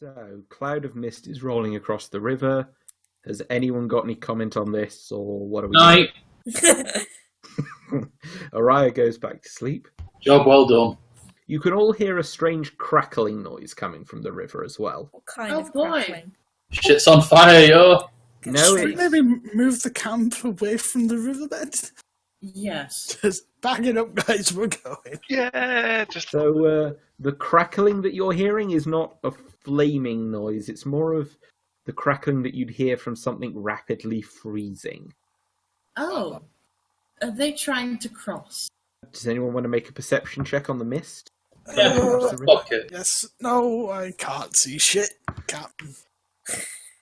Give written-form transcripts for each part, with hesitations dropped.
So, cloud of mist is rolling across the river. Has anyone got any comment on this, or what are we Night. doing? Araya goes back to sleep. Job well done. You can all hear a strange crackling noise coming from the river as well. What kind Oh, of boy. crackling? Shit's on fire, yo. No, Should we it's... maybe move the camp away from the riverbed? Yes. Just bang it up, guys, we're going. Yeah, just So, the crackling that you're hearing is not a flaming noise. It's more of the crackling that you'd hear from something rapidly freezing. Oh. Are they trying to cross? Does anyone want to make a perception check on the mist? Yeah, fuck it. Yes. No, I can't see shit, Captain.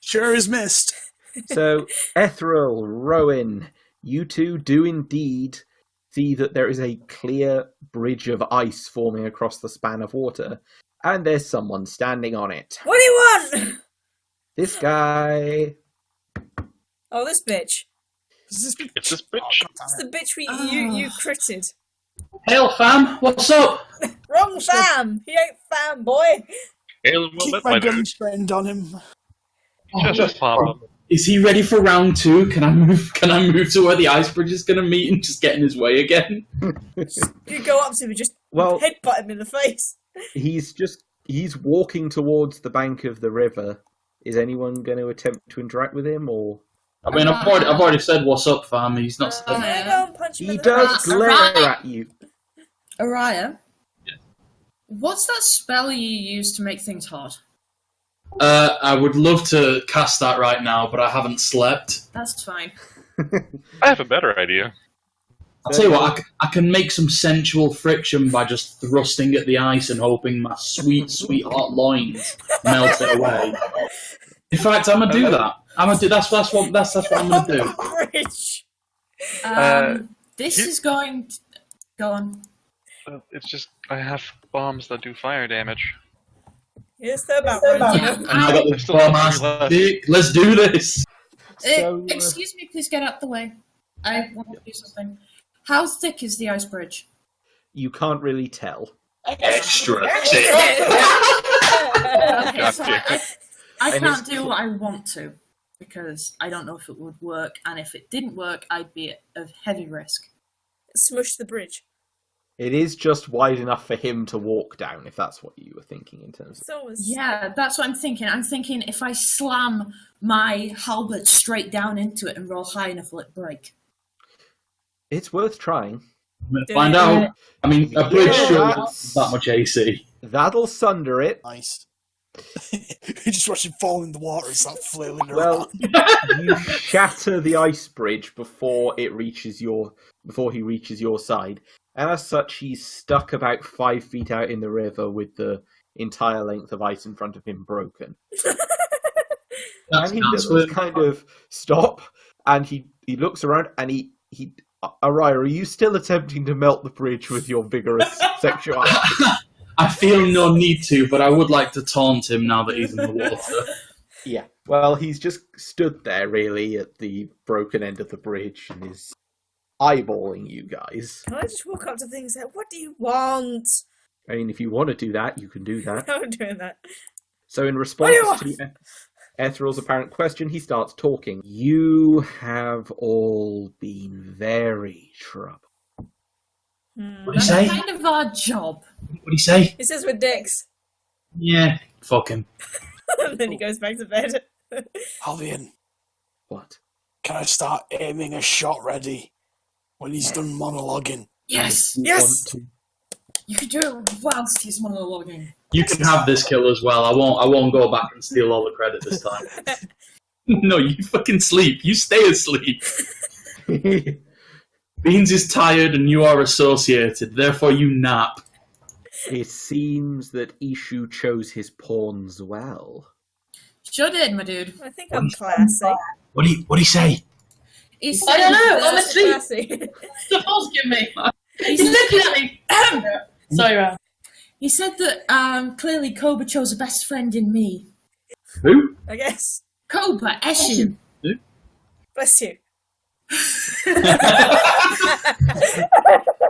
Sure is missed. So, Ethereal, Rowan, you two do indeed see that there is a clear bridge of ice forming across the span of water, and there's someone standing on it. What do you want? This guy. Oh, this bitch. Is this bitch? It's this bitch. Oh, It's God the bitch Oh. you critted. Hail, fam. What's up? Wrong fam. He ain't fam, boy. Hail, damn it. Keep what my my gun dude. trained on him. Just pop. Is he ready for round 2? Can I move to where the ice bridge is going to meet and just get in his way again? You go up to him and just Well, headbutt him in the face. he's walking towards the bank of the river. Is anyone going to attempt to interact with him, or? I mean, I've already said what's up, fam. He's not said. I'm gonna go and punch him He in the does face. glare Alright. at you. Araya? What's that spell you use to make things hot? I would love to cast that right now, but I haven't slept. That's fine. I have a better idea. I'll tell you what, I can make some sensual friction by just thrusting at the ice and hoping my sweet, sweet hot loins melt it away. In fact, I'm gonna do that. That's what I'm gonna do. Bridge. This here- is going to... Go on. It's just I have bombs that do fire damage. Yes, they're about right, you know. And I got this Still bomb have ass three left. dick. Let's do this. So, Excuse me, please get out the way. I want to do something. How thick is the ice bridge? You can't really tell. Extra thick. Okay, so Gotcha. I And can't it's- do what I want to because I don't know if it would work, and if it didn't work, I'd be of heavy risk. Smush the bridge. It is just wide enough for him to walk down, if that's what you were thinking in terms of... It's always... Yeah, that's what I'm thinking. I'm thinking if I slam my halberd straight down into it and roll high enough, will it break? It's worth trying. I'm gonna find out. I mean, a bridge Yeah, sure that's- has that much AC. That'll sunder it. Nice. You just watch him fall in the water and start flailing around. Well, you shatter the ice bridge before he reaches your side, and as such, he's stuck about 5 feet out in the river with the entire length of ice in front of him broken. That's And he that's does weird. kind of stop, and he looks around, and he Araya, are you still attempting to melt the bridge with your vigorous sexuality? I feel no need to, but I would like to taunt him now that he's in the water. Yeah. Well, he's just stood there, really, at the broken end of the bridge, and is eyeballing you guys. Can I just walk up to things and say, what do you want? I mean, if you want to do that, you can do that. I'm doing that. So in What response do you want? to Ethereal's apparent question, he starts talking. You have all been very troubled. Hmm. What do you That's say? kind of our job. What do you say? He says with dicks. Yeah, fuck him. And then he goes back to bed. Albion, What? can I start aiming a shot ready when he's done monologuing? Yes, You Yes! want to- you could do it whilst he's monologuing. You can have this kill as well. I won't go back and steal all the credit this time. No, you fucking sleep. You stay asleep. Beans is tired and you are associated, therefore you nap. It seems that Ishu chose his pawns well. Sure did, my dude. I think I'm classy. What do you say? He I don't know, That's honestly. classy. The boss give me. He's looking at me. Sorry, Ram. He said that clearly Cobra chose a best friend in me. Who? I guess. Cobra, Eshin. Bless you.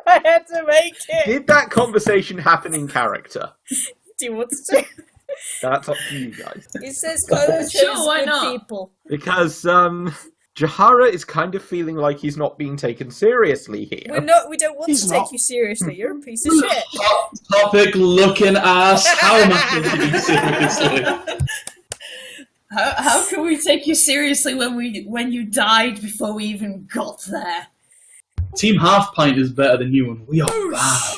I had to make it. Did that conversation happen in character? Do you want to? That's up to you guys. It says comatose Sure, why good not? people. Because Jin'Hwara is kind of feeling like he's not being taken seriously here. We don't want He's to take not. you seriously. You're a piece of shit. Hot topic looking ass. How am I taking you seriously? How can we take you seriously when you died before we even got there? Team Half Pint is better than you, and we are bad.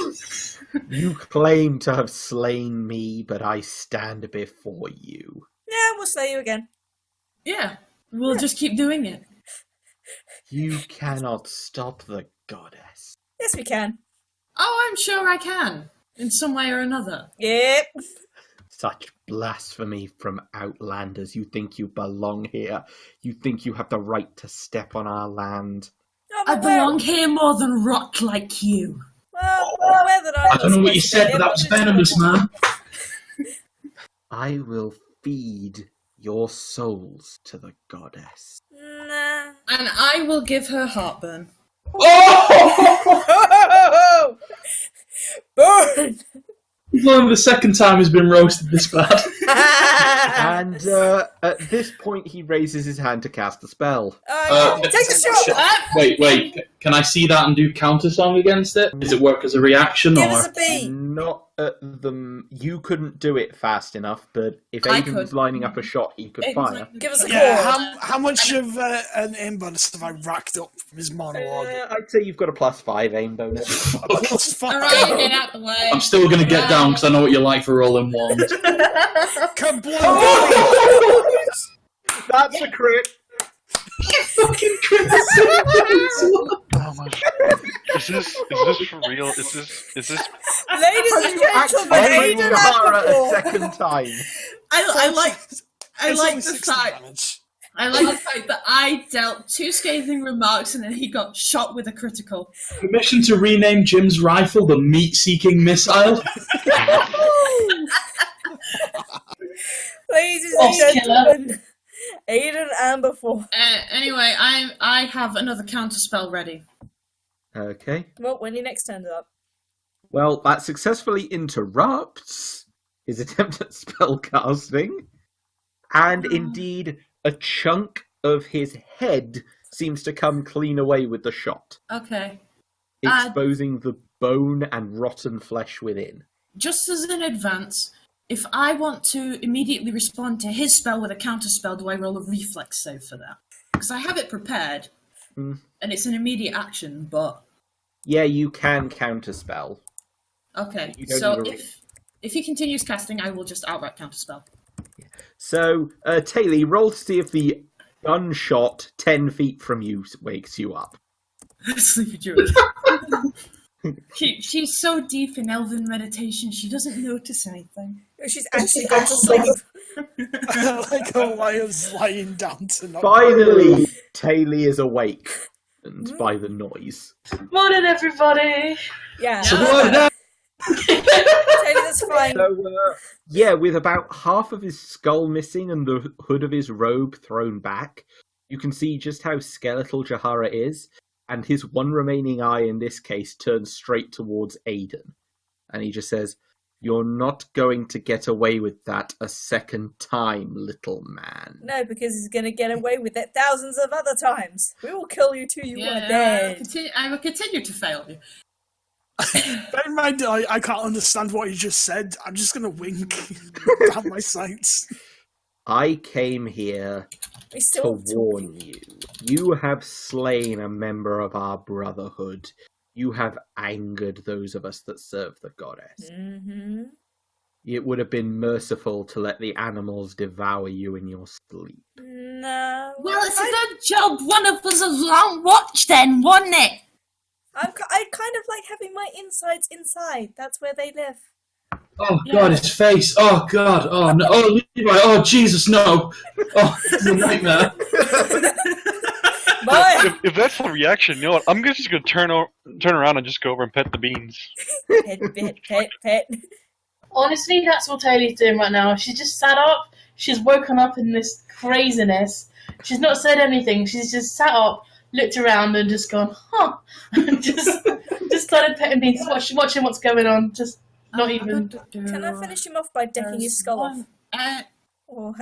You claim to have slain me, but I stand before you. Yeah, we'll slay you again. Yeah, we'll just keep doing it. You cannot stop the goddess. Yes, we can. Oh, I'm sure I can, in some way or another. Yep. Such blasphemy from outlanders. You think you belong here. You think you have the right to step on our land. Oh, I but where- belong here more than rot like you. Well, where that I don't know what you said, but that was venomous, man. I will feed your souls to the goddess. Nah. And I will give her heartburn. Oh! Burn! It's only the second time he's been roasted this bad. And at this point, he raises his hand to cast a spell. Take a shot! Wait. Can I see that and do counter song against it? Does it work as a reaction Give or? us a B! Not at the. You couldn't do it fast enough, but if I Aiden was could. lining up a shot, he could fire. Give us a Yeah, chord. how much of an aim bonus have I racked up from his monologue? I'd say you've got a +5 aim bonus. Plus five. Alright, get out the way. I'm still gonna get down because I know what you like for rolling ones. Kablam! That's a crit. Fucking crit. Oh my! Is this for real? Is this? Ladies and gentlemen, Activating Aiden Jin'Hwara a Apple. second time. I like It's the only 60 fact damage. I like the fact that I dealt 2 scathing remarks and then he got shot with a critical. Permission to rename Jim's rifle the meat-seeking missile. Ladies Boss and killer. gentlemen, Aiden Amberforth. Anyway, I have another counterspell ready. Okay. Well, when your next turns up. Well, that successfully interrupts his attempt at spell casting, and indeed, a chunk of his head seems to come clean away with the shot, Okay. exposing the bone and rotten flesh within. Just as an advance, if I want to immediately respond to his spell with a counterspell, do I roll a reflex save for that? Because I have it prepared, and it's an immediate action, but... Yeah, you can counterspell. Okay, You don't so need a if he continues casting, I will just outright counterspell. So, Taylor, roll to see if the gunshot 10 feet from you wakes you up. Sleepy Druid. She's so deep in elven meditation, she doesn't notice anything. She's actually gone to sleep. Like a lion's lying down to not. Finally, Taylor is awake, and by the noise. Morning, everybody. Yeah. So Taylor, what? that's fine. So, yeah, with about half of his skull missing and the hood of his robe thrown back, you can see just how skeletal Jin'Hwara is, and his one remaining eye in this case turns straight towards Aiden. And he just says, "You're not going to get away with that a second time, little man." No, because he's going to get away with it thousands of other times. We will kill you till you are I dead. will continue to fail you. Bear in mind, I can't understand what you just said. I'm just gonna wink down my sights. I came here We to still warn you. You have slain a member of our brotherhood. You have angered those of us that serve the goddess. Mm-hmm. It would have been merciful to let the animals devour you in your sleep. No. Well, it's a good job one of us was on watch then, wasn't it? I kind of like having my insides inside. That's where they live. Oh God, his face. Oh God. Oh no. Oh Levi. Oh Jesus, no. Oh, it's a nightmare. Bye. If that's the reaction, you know what? I'm just gonna turn around and just go over and pet the beans. Pet. Honestly, that's what Taylor's doing right now. She's just sat up. She's woken up in this craziness. She's not said anything. She's just sat up, looked around, and just gone, huh? And just started petting beans, watching what's going on. Just Not even. Can I finish him off by decking his skull off? What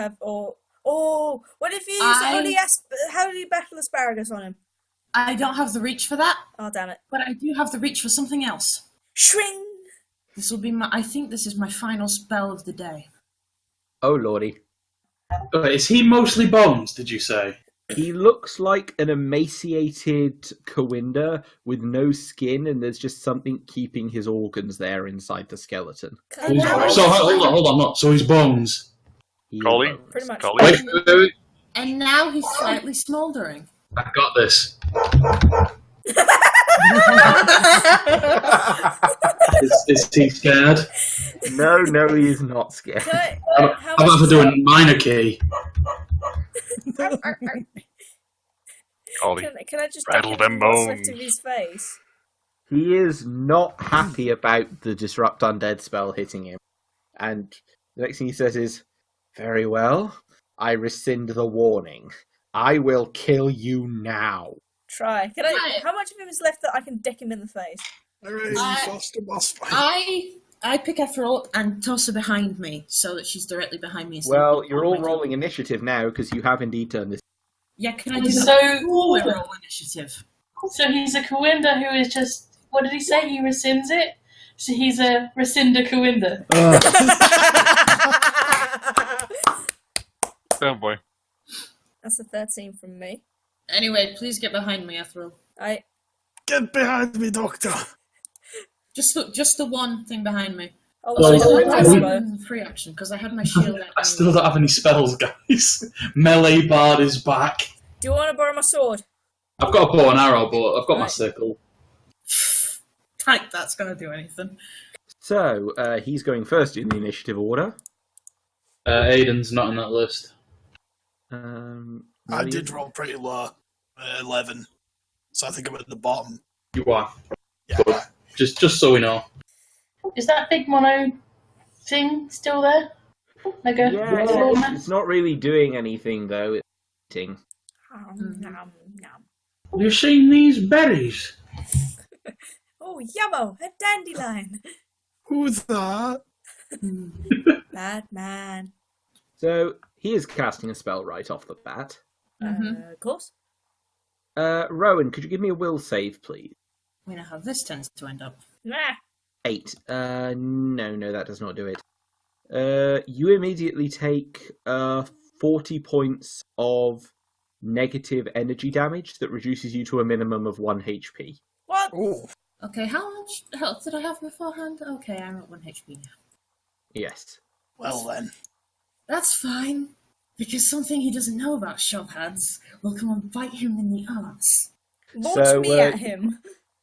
if you use holy battle asparagus on him? I don't have the reach for that. Oh, damn it. But I do have the reach for something else. Shring! This will be I think this is my final spell of the day. Oh, lordy. Is he mostly bones, did you say? He looks like an emaciated Kawinda with no skin, and there's just something keeping his organs there inside the skeleton. So hold on, not so he's bones. Collie? Pretty much. Collie? Wait. And now he's slightly smouldering. I got this. Is he scared? No, he is not scared. How about if I do a minor key? Collie. Can I just Rattle deck them him what's left bones. of his face? He is not happy about the Disrupt Undead spell hitting him. And the next thing he says is, "Very well, I rescind the warning. I will kill you now." Try. How much of him is left that I can deck him in the face? Alright, faster boss fight. I pick Ethel up and toss her behind me so that she's directly behind me. Well, you're all rolling initiative now because you have indeed done this. Yeah, can I do So- that before we roll initiative? So he's a Kawinda who is just. What did he say? He rescinds it? So he's a rescinder Kawinda. Oh boy. That's a 13 from me. Anyway, please get behind me, Ethel. Get behind me, Doctor. Just the one thing behind me. Oh, Well, Free action, because I had my shield out. I still don't have any spells, guys. Melee Bard is back. do you want to borrow my sword? I've got a bow and arrow, but I've got my sickle. Like that's gonna do anything. So, he's going first in the initiative order. Aiden's not on that list. I did roll pretty low. 11. So I think I'm at the bottom. You are. Yeah. Just so we know. Is that big mono thing still there? Like a floor mat? It's not really doing anything, though. It's eating. Nom, nom. Have you seen these berries? Oh, yummo! A dandelion! Who's that? Batman. So, he is casting a spell right off the bat. Of course. Rowan, could you give me a will save, please? We know how this tends to end up. Nah. 8. No, that does not do it. You immediately take 40 points of negative energy damage that reduces you to a minimum of 1 HP. What? Oh. Okay, how much health did I have beforehand? Okay, I'm at 1 HP now. Yes. Well then. That's fine, because something he doesn't know about shopheads will come and bite him in the arse. Launch me at him.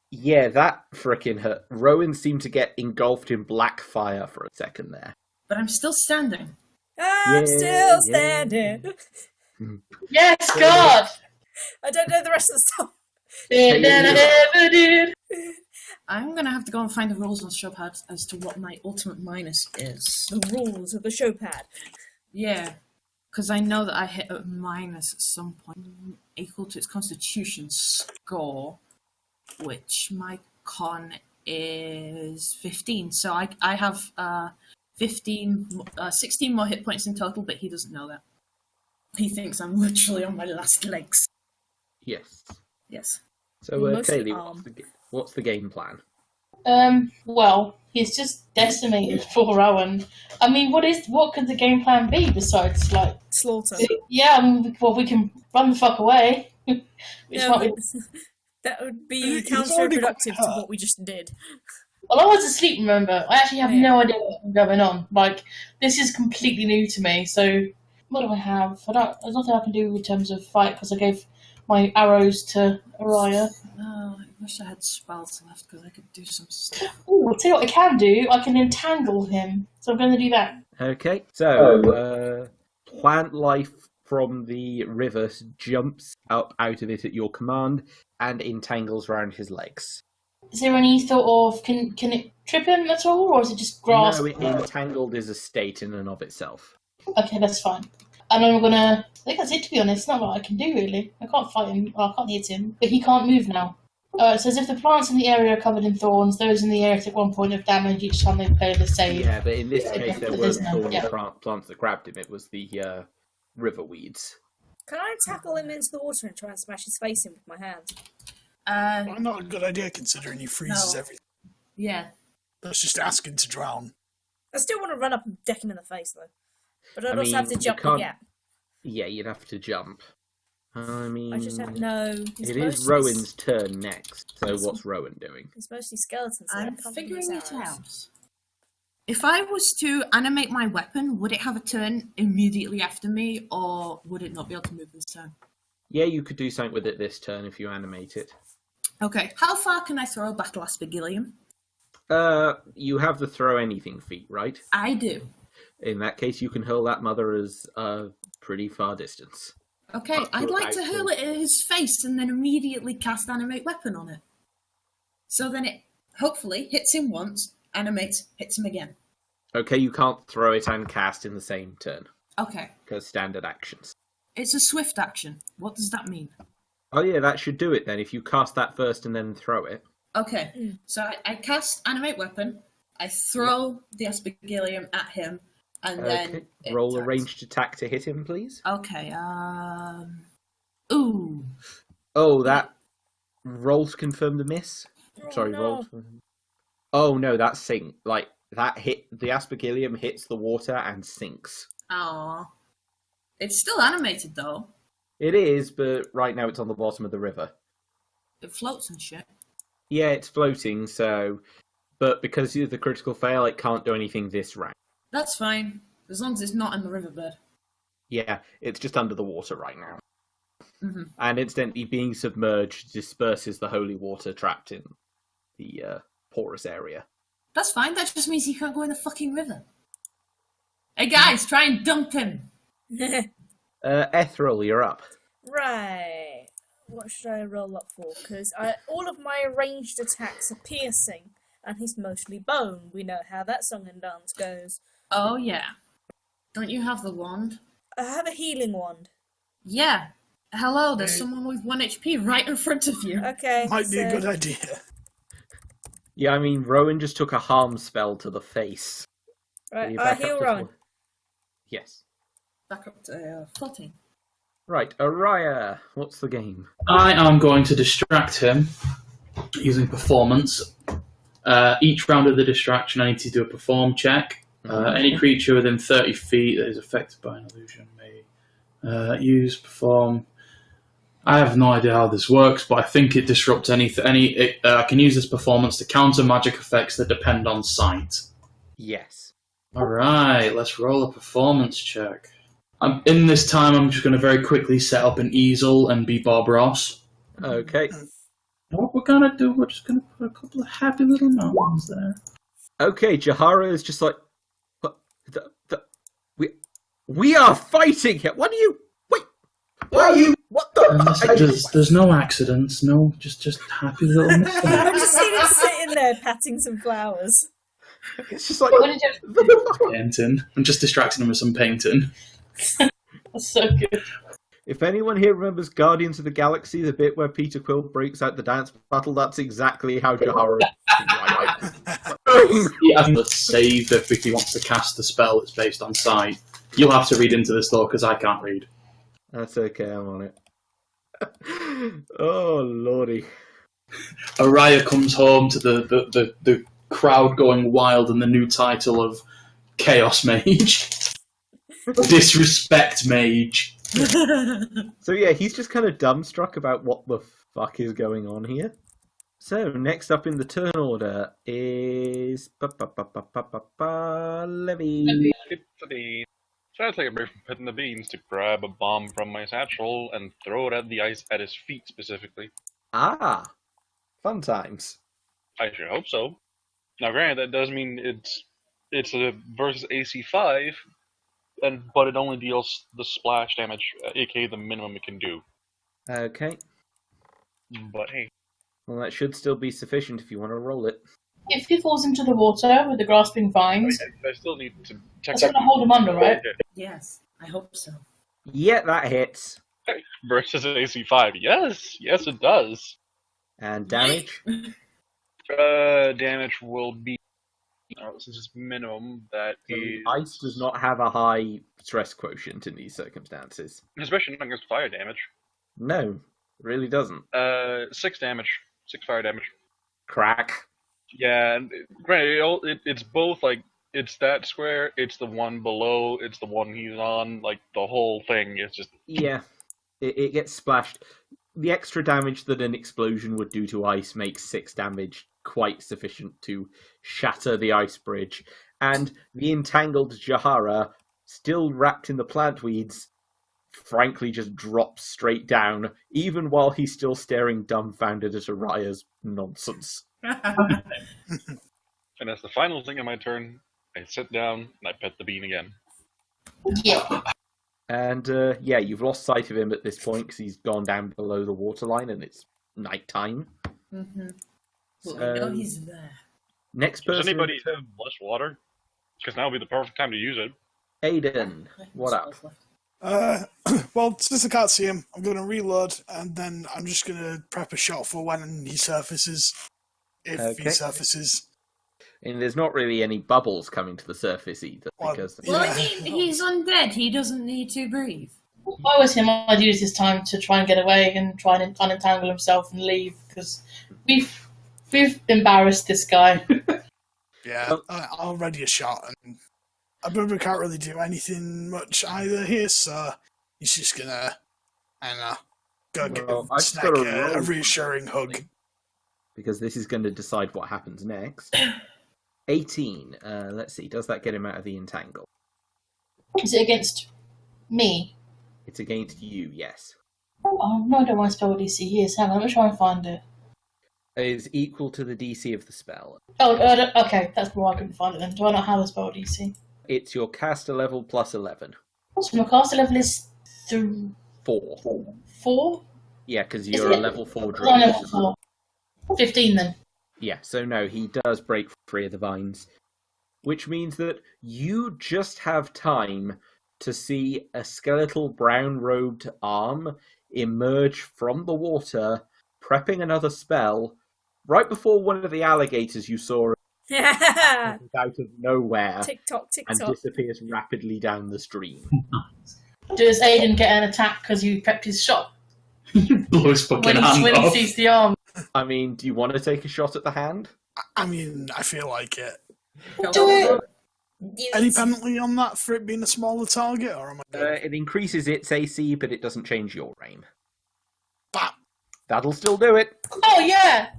Yeah, that frickin' hurt. Rowan seemed to get engulfed in black fire for a second there. But I'm still standing. I'm still standing. Yes, God! I don't know the rest of the song. Better than I ever did. I'm gonna have to go and find the rules on shopheads as to what my ultimate minus is. The rules of the show pad. Yeah, because I know that I hit a minus at some point equal to its constitution score, which my con is 15. So I have 16 more hit points in total, but he doesn't know that. He thinks I'm literally on my last legs. Yes. Yes. So, Mostly Kaylee, what's the game plan? Well, he's just decimated poor Rowan. I mean, what could the game plan be besides, like... Slaughter. Yeah, we can run the fuck away. That would be counterproductive to what we just did. Well, I was asleep, remember? I actually have no idea what's going on. Like, this is completely new to me, so... What do I have? There's nothing I can do in terms of fight, because I gave my arrows to Araya. Oh, I wish I had spells left, because I could do some stuff. Oh, I'll tell you what I can do. I can entangle him. So I'm going to do that. Okay, so plant life from the river jumps up out of it at your command and entangles around his legs. Is there any thought of... Can it trip him at all, or is it just grass? No, entangled is a state in and of itself. Okay, that's fine. And I'm gonna... I think that's it, to be honest. Not what I can do, really. I can't fight him. Well, I can't hit him. But he can't move now. It says if the plants in the area are covered in thorns, those in the area take 1 point of damage each time they play the save. Yeah, but in this case, there weren't thorny Yeah. plants that grabbed him. It was the river weeds. Can I tackle him into the water and try and smash his face in with my hands? Well, not a good idea considering he freezes No. everything. Yeah. That's just asking to drown. I still want to run up and deck him in the face, though. But I'd I also have mean, to you jump the can't- gap. Yeah, you'd have to jump. I mean, I just have no. it is Rowan's turn next. So what's Rowan doing? It's mostly skeletons. so I I'm can't figuring use it arrows. out. If I was to animate my weapon, would it have a turn immediately after me, or would it not be able to move this turn? Yeah, you could do something with it this turn if you animate it. Okay, how far can I throw a battle aspergillium? You have the throw anything feat, right? I do. In that case, you can hurl that mother as a pretty far distance. Okay, Up to I'd like about to hurl it at his face and then immediately cast animate weapon on it. So then it hopefully hits him once, animates, hits him again. Okay, you can't throw it and cast in the same turn, Okay, because standard actions. it's a swift action. What does that mean? Oh yeah, that should do it then, if you cast that first and then throw it. Okay, so I cast animate weapon, I throw the aspergillium at him, and then Okay, it roll a attacks. ranged attack to hit him, please. Okay, ooh. Oh, that roll to confirm the miss? Oh, Sorry, no. roll to... Oh no, that sink. Like, that hit, the aspergillium hits the water and sinks. Aw. It's still animated though. It is, but right now it's on the bottom of the river. It floats and shit. Yeah, it's floating, so... But because of the critical fail, it can't do anything this round. That's fine, as long as it's not in the riverbed. Yeah, it's just under the water right now. Mm-hmm. And instantly being submerged disperses the holy water trapped in the porous area. That's fine, that just means he can't go in the fucking river. Hey guys, try and dump him! Ethril, you're up. Right. What should I roll up for? Because all of my ranged attacks are piercing, and he's mostly bone. We know how that song and dance goes. Oh yeah. Don't you have the wand? I have a healing wand. Yeah. Hello, there's someone with 1 HP right in front of you. Okay. Might be a so- good idea. Yeah, I mean, Rowan just took a harm spell to the face. Right, You're I back up heal to Rowan. 4. Yes. Back up to 14. Right, Araya, what's the game? I am going to distract him using performance. Each round of the distraction, I need to do a perform check. Any creature within 30 feet that is affected by an illusion may use perform. I have no idea how this works, but I think it disrupts anything. I can use this performance to counter magic effects that depend on sight. Yes. All right, let's roll a performance check. In this time, I'm just going to very quickly set up an easel and be Bob Ross. Okay. What we're going to do, we're just going to put a couple of happy little mountains there. Okay, Jin'Hwara is just like, what, we are fighting here. What are you? Wait, why are you? What the? There's no accidents, no, just happy little I mistakes. just seen him sitting there patting some flowers. It's just like. What did you... Painting. I'm just distracting him with some painting. That's so good. If anyone here remembers Guardians of the Galaxy, the bit where Peter Quill breaks out the dance battle, that's exactly how Jin'Hwara is. He has to save if he wants to cast the spell that's based on sight. You'll have to read into this though, because I can't read. That's okay, I'm on it. Oh, lordy. Araya comes home to the crowd going wild and the new title of Chaos Mage. Disrespect Mage. So yeah, he's just kind of dumbstruck about what the fuck is going on here. So next up in the turn order is Levy. So I take a break from petting the beans to grab a bomb from my satchel and throw it at the ice at his feet specifically. Ah, fun times. I sure hope so. Now, granted, that does mean it's a versus AC 5, but it only deals the splash damage, aka the minimum it can do. Okay, But hey, well that should still be sufficient if you want to roll it. If he falls into the water with the grasping vines, I still need to check that's going to hold him under, right? Okay. Yes, I hope so. Yeah, that hits. Versus AC 5, yes, it does. And damage? Damage will be, since it's minimum, that So is... ice does not have a high stress quotient in these circumstances. Especially not against fire damage. No, it really doesn't. 6 damage. 6 fire damage. Crack. Yeah, and granted, it's both, like, it's that square, it's the one below, it's the one he's on, like, the whole thing is just... Yeah, it gets splashed. The extra damage that an explosion would do to ice makes 6 damage quite sufficient to shatter the ice bridge. And the entangled Jin'Hwara, still wrapped in the plant weeds, frankly just drops straight down, even while he's still staring dumbfounded at Araya's nonsense. And as the final thing on my turn, I sit down and I pet the bean again. Yeah. And yeah, you've lost sight of him at this point because he's gone down below the waterline and it's nighttime. Mm-hmm. Well, So- we know he's there. Next Does person, anybody have less water? Because now would be the perfect time to use it. Aiden, what up? Well, since I can't see him, I'm going to reload, and then I'm just going to prep a shot for when he surfaces. If Okay. he surfaces. And there's not really any bubbles coming to the surface either, Well, because Well, Yeah. I mean, he's undead. He doesn't need to breathe. If I was him, I'd use this time to try and get away and try and unentangle himself and leave, because we've embarrassed this guy. Yeah, I'll ready a shot, and I probably can't really do anything much either here, so he's just gonna, I don't know, go give Well, I've Snack got a a roll. reassuring hug. because this is going to decide what happens next. 18. Let's see, does that get him out of the entangle? Is it against me? It's against you, yes. Oh, no, I don't want to spell what DC is. Hang on, let me try and find it. It is equal to the DC of the spell. Oh, okay, that's why I couldn't find it then. Do I not have a spell DC? It's your caster level plus 11. So my caster level is 4. 4? Yeah, because Is you're a it- level 4 Oh, I'm druid. level 4. 15 then. Yeah, so no, he does break free of the vines. Which means that you just have time to see a skeletal brown-robed arm emerge from the water, prepping another spell, right before one of the alligators you saw TikTok, out of nowhere and TikTok. disappears rapidly down the stream. Does Aiden get an attack because you prepped his shot Blow his fucking when hand he off. sees the arm? I mean, do you want to take a shot at the hand? I mean, I feel like it. Do it! Any penalty on that for it being a smaller target, or am I good? It increases its AC, but it doesn't change your aim. Bam! That'll still do it. Oh, yeah!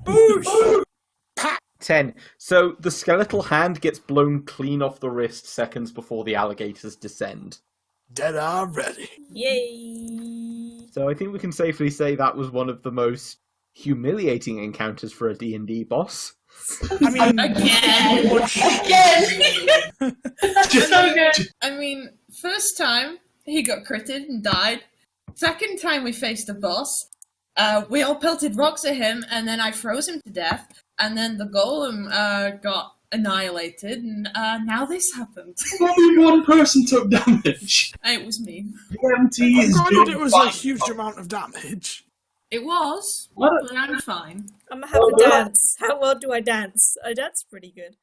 10. So the skeletal hand gets blown clean off the wrist seconds before the alligators descend. Dead already. Yay! So I think we can safely say that was one of the most humiliating encounters for a D&D boss. I mean, Again. Again! So good! I mean, first time he got critted and died. Second time we faced a boss, we all pelted rocks at him, and then I froze him to death. And then the golem got annihilated, and now this happened. Only one person took damage. It was me. DMT is granted, doing it was a fine. huge amount of damage. It was, What? but I'm fine. I'm gonna have a dance. How well do I dance? I dance pretty good.